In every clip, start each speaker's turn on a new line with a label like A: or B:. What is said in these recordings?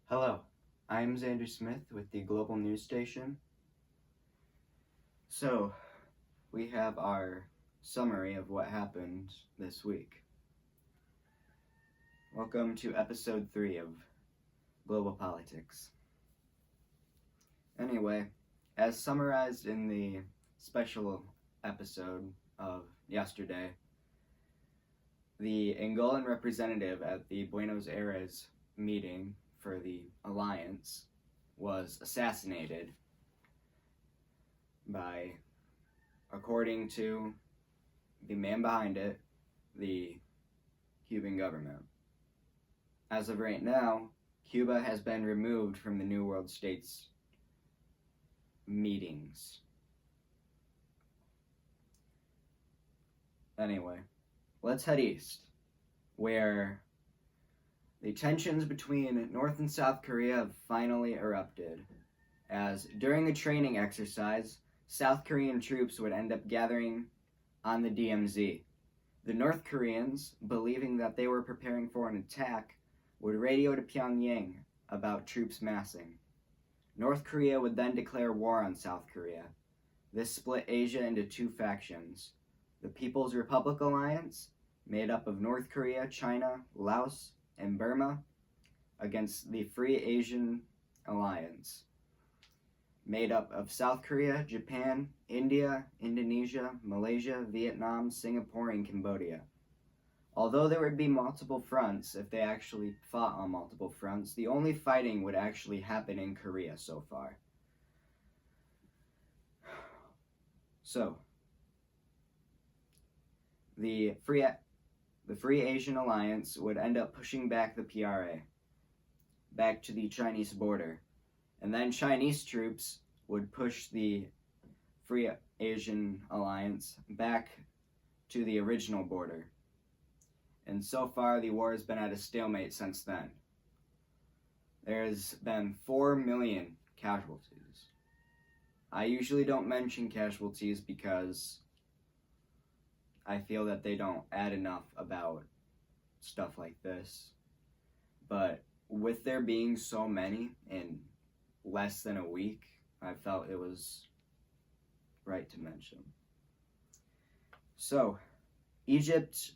A: Hello, I'm Xander Smith with the Global News Station. So, we have our summary of what happened this week. Welcome to episode 3 of Global Politics. Anyway, as summarized in the special episode of yesterday, the Angolan representative at the Buenos Aires meeting for the alliance was assassinated by, according to the man behind it, the Cuban government. As of right now, Cuba has been removed from the New World States meetings. Anyway, let's head east, where the tensions between North and South Korea have finally erupted, as during a training exercise, South Korean troops would end up gathering on the DMZ. The North Koreans, believing that they were preparing for an attack, would radio to Pyongyang about troops massing. North Korea would then declare war on South Korea. This split Asia into two factions: the People's Republic Alliance, made up of North Korea, China, Laos, and Burma, against the Free Asian Alliance, made up of South Korea, Japan, India, Indonesia, Malaysia, Vietnam, Singapore, and Cambodia. Although there would be multiple fronts, if they actually fought on multiple fronts, the only fighting would actually happen in Korea so far. So, the Free Asian Alliance would end up pushing back the PRA, back to the Chinese border, and then Chinese troops would push the Free Asian Alliance back to the original border. And so far, the war has been at a stalemate since then. There's been 4 million casualties. I usually don't mention casualties because I feel that they don't add enough about stuff like this. But with there being so many in less than a week, I felt it was right to mention. So, Egypt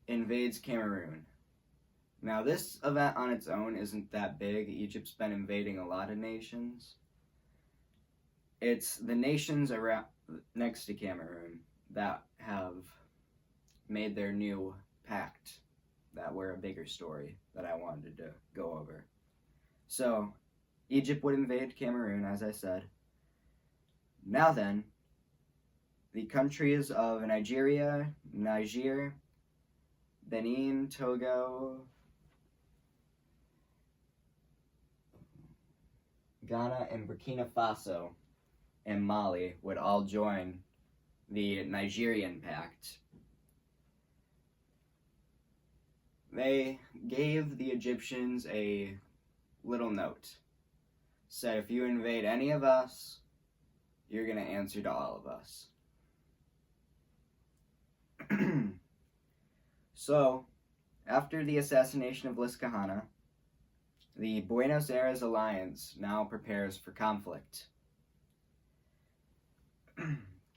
A: invades Cameroon. Now, this event on its own isn't that big. Egypt's been invading a lot of nations. It's the nations around next to Cameroon that have made their new pact that were a bigger story that I wanted to go over. So, Egypt would invade Cameroon, as I said. Now then, the countries of Nigeria, Niger, Benin, Togo, Ghana, and Burkina Faso, and Mali would all join the Nigerian Pact. They gave the Egyptians a little note. Said, if you invade any of us, you're going to answer to all of us. So, after the assassination of Liscahana, the Buenos Aires Alliance now prepares for conflict.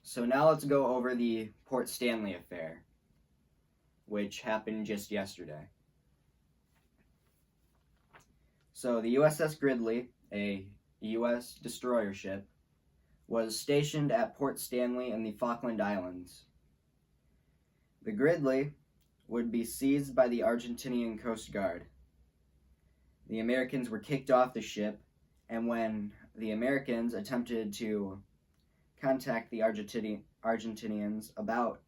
A: So now let's go over the Port Stanley affair, which happened just yesterday. So the USS Gridley, a U.S. destroyer ship, was stationed at Port Stanley in the Falkland Islands. The Gridley would be seized by the Argentinian Coast Guard. The Americans were kicked off the ship, and when the Americans attempted to contact the Argentinians about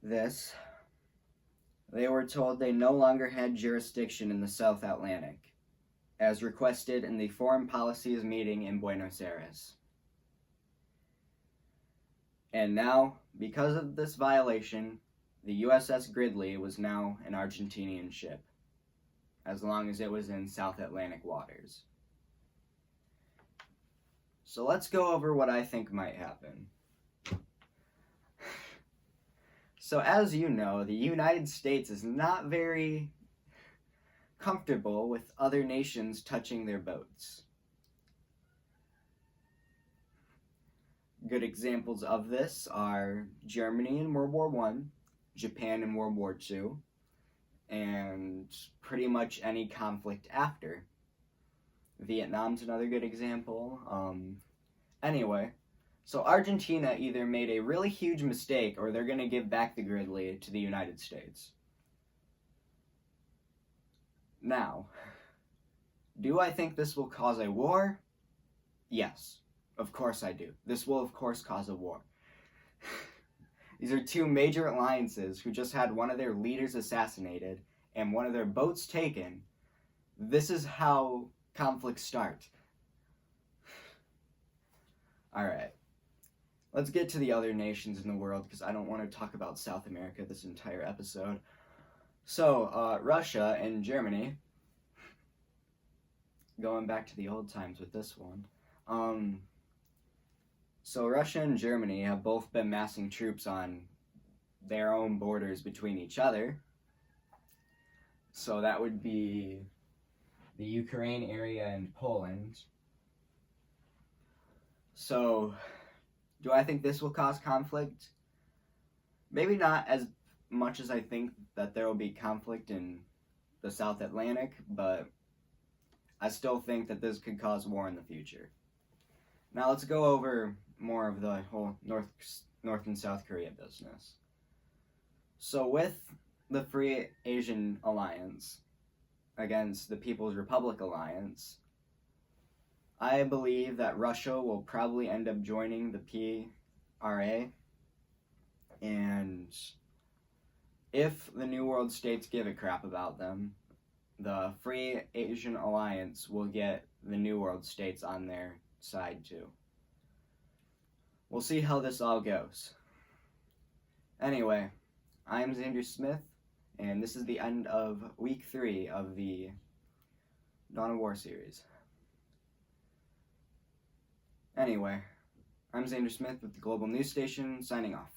A: this, they were told they no longer had jurisdiction in the South Atlantic, as requested in the Foreign Policies meeting in Buenos Aires. And now, because of this violation, the USS Gridley was now an Argentinian ship, as long as it was in South Atlantic waters. So let's go over what I think might happen. So as you know, the United States is not very comfortable with other nations touching their boats. Good examples of this are Germany in World War I, Japan in World War II, and pretty much any conflict after. Vietnam's another good example. Anyway, so Argentina either made a really huge mistake or they're going to give back the Gridley to the United States. Now, do I think this will cause a war? Yes, of course I do. This will, of course, cause a war. These are two major alliances who just had one of their leaders assassinated and one of their boats taken. This is how conflicts start. Alright, let's get to the other nations in the world because I don't want to talk about South America this entire episode. So, Russia and Germany, going back to the old times with this one. So Russia and Germany have both been massing troops on their own borders between each other. So that would be the Ukraine area and Poland. So, do I think this will cause conflict? Maybe not as much as I think that there will be conflict in the South Atlantic, but I still think that this could cause war in the future. Now let's go over more of the whole North and South Korea business. So with the Free Asian Alliance against the People's Republic Alliance, I believe that Russia will probably end up joining the PRA, and if the New World States give a crap about them, the Free Asian Alliance will get the New World States on their side too. We'll see how this all goes. Anyway, I'm Xander Smith, and this is the end of week 3 of the Dawn of War series. Anyway, I'm Xander Smith with the Global News Station, signing off.